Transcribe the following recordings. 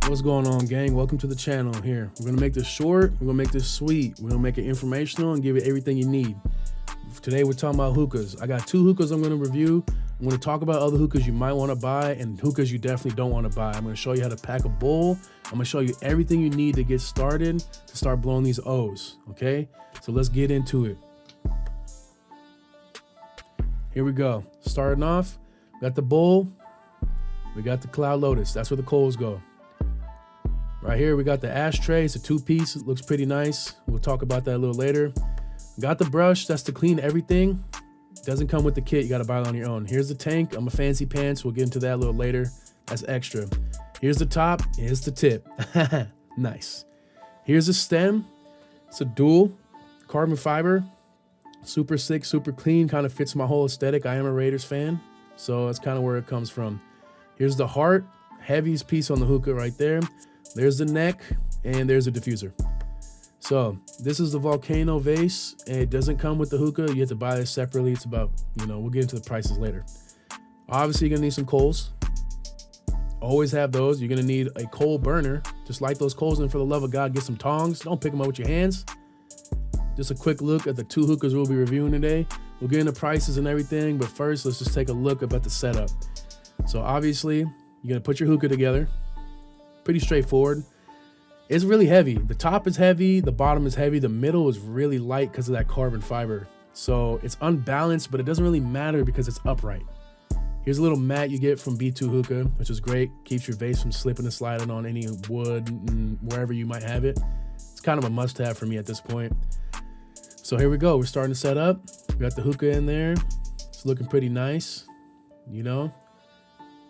What's going on, gang? Welcome to the channel. Here, we're gonna make this short, we're gonna make this sweet, we're gonna make it informational and give it everything you need. Today we're talking about hookahs. I got 2 hookahs I'm gonna review. I'm gonna talk about other hookahs you might wanna buy and hookahs you definitely don't wanna buy. I'm gonna show you how to pack a bowl. I'm gonna show you everything you need to get started to start blowing these O's, okay? So let's get into it. Here we go. Starting off, we got the bowl, we got the Cloud Lotus. That's where the coals go. Right here, we got the ashtray. It's a 2-piece. It looks pretty nice. We'll talk about that a little later. Got the brush. That's to clean everything. Doesn't come with the kit. You got to buy it on your own. Here's the tank. I'm a fancy pants. We'll get into that a little later. That's extra. Here's the top. Here's the tip. Nice. Here's the stem. It's a dual carbon fiber. Super sick, super clean. Kind of fits my whole aesthetic. I am a Raiders fan, so that's kind of where it comes from. Here's the heart. Heaviest piece on the hookah right there. There's the neck, and there's a diffuser. So this is the volcano vase, and it doesn't come with the hookah. You have to buy this separately. It's about, we'll get into the prices later. Obviously, you're gonna need some coals. Always have those. You're gonna need a coal burner. Just light those coals, and for the love of God, get some tongs. Don't pick them up with your hands. Just a quick look at the 2 hookahs we'll be reviewing today. We'll get into prices and everything, but first, let's just take a look about the setup. So obviously, you're gonna put your hookah together. Pretty straightforward. It's really heavy. The top is heavy, the bottom is heavy, the middle is really light because of that carbon fiber. So it's unbalanced, but it doesn't really matter because it's upright. Here's a little mat you get from B2 Hookah, which is great. Keeps your vase from slipping and sliding on any wood and wherever you might have it. It's kind of a must-have for me at this point. So here we go. We're starting to set up. We got the hookah in there. It's looking pretty nice,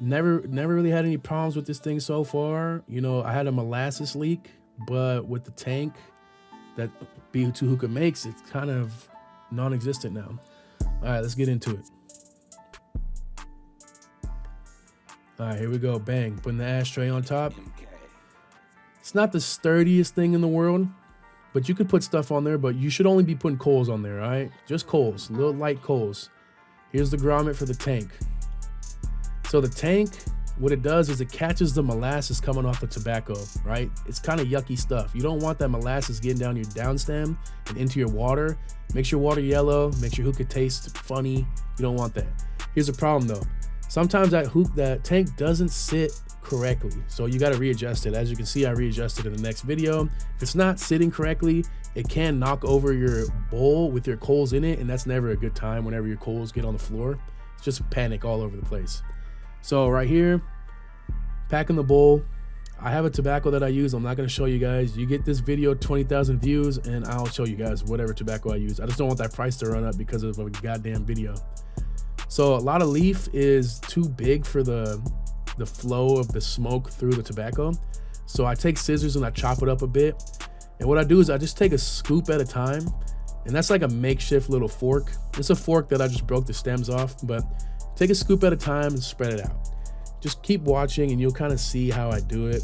Never really had any problems with this thing so far. I had a molasses leak, but with the tank that B2 Hookah makes, it's kind of non-existent now. All right, let's get into it. All right, here we go. Bang, putting the ashtray on top. It's not the sturdiest thing in the world, but you could put stuff on there, but you should only be putting coals on there, all right? Just coals, little light coals. Here's the grommet for the tank. So the tank, what it does is it catches the molasses coming off the tobacco, right? It's kind of yucky stuff. You don't want that molasses getting down your downstem and into your water. Makes your water yellow, makes your hookah taste funny. You don't want that. Here's the problem though. Sometimes that tank doesn't sit correctly. So you got to readjust it. As you can see, I readjusted in the next video. If it's not sitting correctly, it can knock over your bowl with your coals in it. And that's never a good time whenever your coals get on the floor. It's just panic all over the place. So right here, packing the bowl. I have a tobacco that I use. I'm not going to show you guys. You get this video 20,000 views and I'll show you guys whatever tobacco I use. I just don't want that price to run up because of a goddamn video. So a lot of leaf is too big for the flow of the smoke through the tobacco. So I take scissors and I chop it up a bit. And what I do is I just take a scoop at a time. And that's like a makeshift little fork. It's a fork that I just broke the stems off, but take a scoop at a time and spread it out. Just keep watching and you'll kind of see how I do it.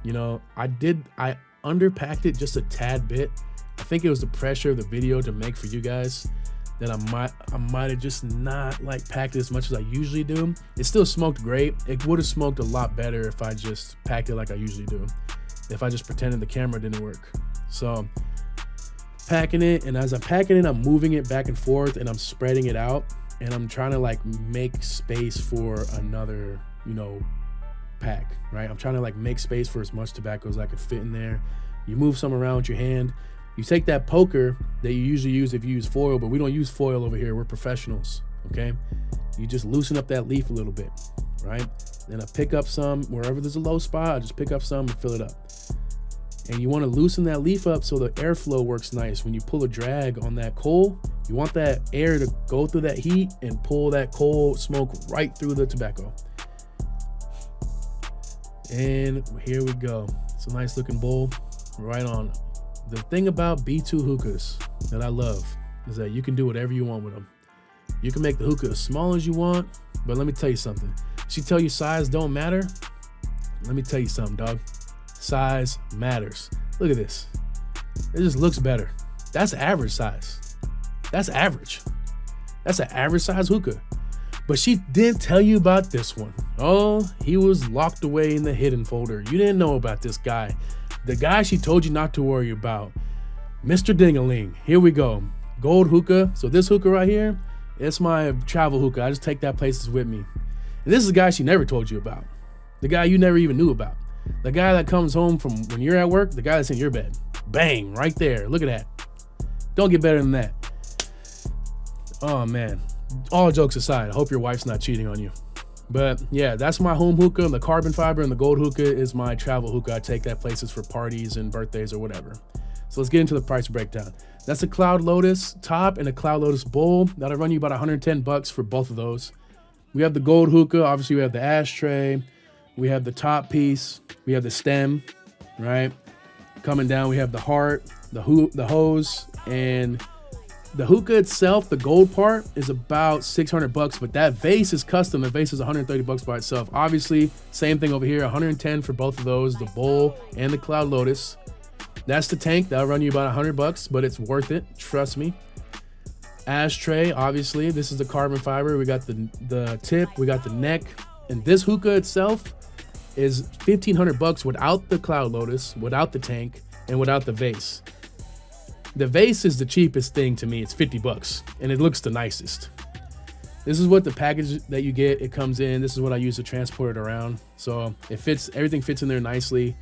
I underpacked it just a tad bit. I think it was the pressure of the video to make for you guys that I might have just not packed it as much as I usually do. It still smoked great. It would have smoked a lot better if I just packed it like I usually do. If I just pretended the camera didn't work. So packing it, and as I'm packing it, I'm moving it back and forth and I'm spreading it out. And I'm trying to make space for another, pack, right? I'm trying to make space for as much tobacco as I could fit in there. You move some around with your hand. You take that poker that you usually use if you use foil, but we don't use foil over here. We're professionals, okay? You just loosen up that leaf a little bit, right? Then I pick up some, wherever there's a low spot, I just pick up some and fill it up. And you want to loosen that leaf up so the airflow works nice. When you pull a drag on that coal, you want that air to go through that heat and pull that coal smoke right through the tobacco. And here we go. It's a nice looking bowl, right on. The thing about B2 hookahs that I love is that you can do whatever you want with them. You can make the hookah as small as you want, but let me tell you something. She tell you size don't matter. Let me tell you something, dog. Size matters. Look at this. It just looks better. That's average size. That's average. That's an average size hookah. But she didn't tell you about this one. Oh, he was locked away in the hidden folder. You didn't know about this guy. The guy she told you not to worry about. Mr. Dingaling. Here we go. Gold hookah. So this hookah right here, it's my travel hookah. I just take that places with me. And this is the guy she never told you about. The guy you never even knew about. The guy that comes home from when you're at work, the guy that's in your bed. Bang, right there. Look at that. Don't get better than that. Oh man. All jokes aside, I hope your wife's not cheating on you. But yeah, that's my home hookah. The carbon fiber and the gold hookah is my travel hookah. I take that places for parties and birthdays or whatever. So let's get into the price breakdown. That's a Cloud Lotus top and a Cloud Lotus bowl. That'll run you about 110 bucks for both of those. We have the gold hookah. Obviously, we have the ashtray. We have the top piece. We have the stem, right? Coming down, we have the heart, the hose, and the hookah itself, the gold part, is about 600 bucks, but that vase is custom. The vase is 130 bucks by itself. Obviously, same thing over here, 110 for both of those, the bowl and the Cloud Lotus. That's the tank. That'll run you about 100 bucks, but it's worth it. Trust me. Ashtray, obviously, this is the carbon fiber. We got the tip, we got the neck, and this hookah itself is 1,500 bucks without the Cloud Lotus, without the tank, and without the vase. The vase is the cheapest thing to me. It's 50 bucks and it looks the nicest. This is what the package that you get, it comes in. This is what I use to transport it around. So it fits, everything fits in there nicely.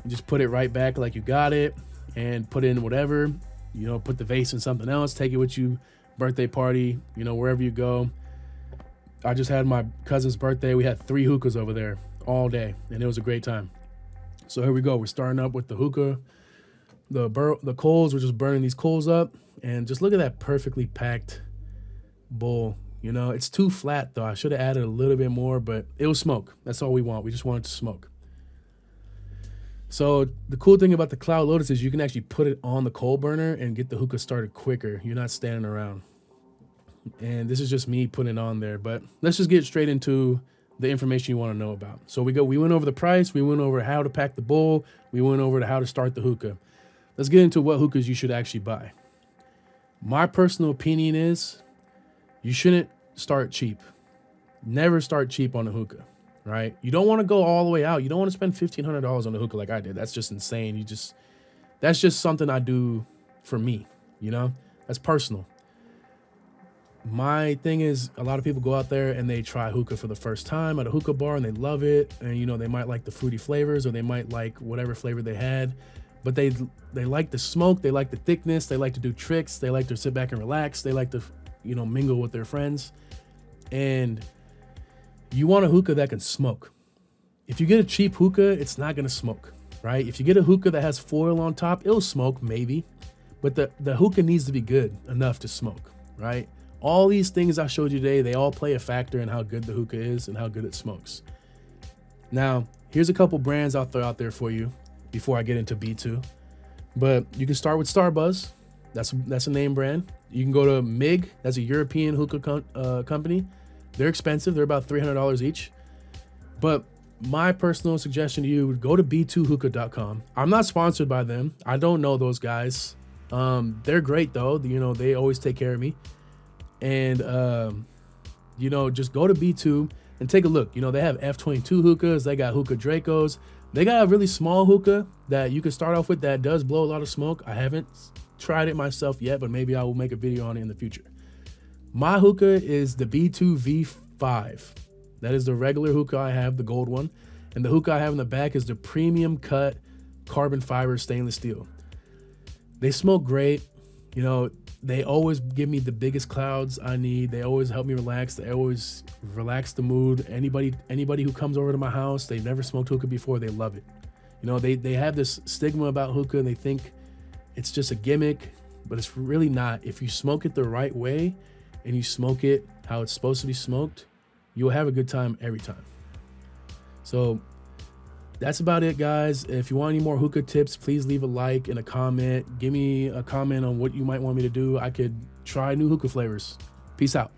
You just put it right back like you got it and put in whatever, you know, put the vase in something else, take it with you, birthday party, you know, wherever you go. I just had my cousin's birthday. We had 3 hookahs over there all day and it was a great time. So here we go. We're starting up with the hookah. The coals, we're just burning these coals up, and just look at that perfectly packed bowl. You know, it's too flat though. I should have added a little bit more, but it was smoke. That's all we want. We just want it to smoke. So the cool thing about the Cloud Lotus is you can actually put it on the coal burner and get the hookah started quicker. You're not standing around. And this is just me putting it on there, but let's just get straight into the information you want to know about. So we went over the price, we went over how to pack the bowl, we went over to how to start the hookah. Let's get into what hookahs you should actually buy. My personal opinion is you shouldn't start cheap. Never start cheap on a hookah, right? You don't want to go all the way out. You don't want to spend $1,500 on a hookah like I did. That's just insane. That's just something I do for me, you know? That's personal. My thing is, a lot of people go out there and they try hookah for the first time at a hookah bar and they love it. And, you know, they might like the fruity flavors or they might like whatever flavor they had. But they like the smoke, they like the thickness, they like to do tricks, they like to sit back and relax, they like to, you know, mingle with their friends. And you want a hookah that can smoke. If you get a cheap hookah, it's not gonna smoke, right? If you get a hookah that has foil on top, it'll smoke maybe, but the hookah needs to be good enough to smoke, right? All these things I showed you today, they all play a factor in how good the hookah is and how good it smokes. Now, here's a couple brands I'll throw out there for you before I get into B2. But you can start with Starbuzz. That's a name brand. You can go to MIG. That's a European hookah company. They're expensive. They're about $300 each. But my personal suggestion to you would go to B2Hookah.com. I'm not sponsored by them. I don't know those guys. They're great though. You know, they always take care of me. And you know, just go to B2 and take a look. You know, they have F22 hookahs. They got hookah Dracos. They got a really small hookah that you can start off with that does blow a lot of smoke. I haven't tried it myself yet, but maybe I will make a video on it in the future. My hookah is the B2 V5. That is the regular hookah I have, the gold one. And the hookah I have in the back is the premium cut carbon fiber stainless steel. They smoke great. You know, they always give me the biggest clouds I need. They always help me relax. They always relax the mood. Anybody who comes over to my house, they've never smoked hookah before, they love it. You know, they have this stigma about hookah and they think it's just a gimmick, but it's really not. If you smoke it the right way and you smoke it how it's supposed to be smoked, you'll have a good time every time. So that's about it, guys. If you want any more hookah tips, please leave a like and a comment. Give me a comment on what you might want me to do. I could try new hookah flavors. Peace out.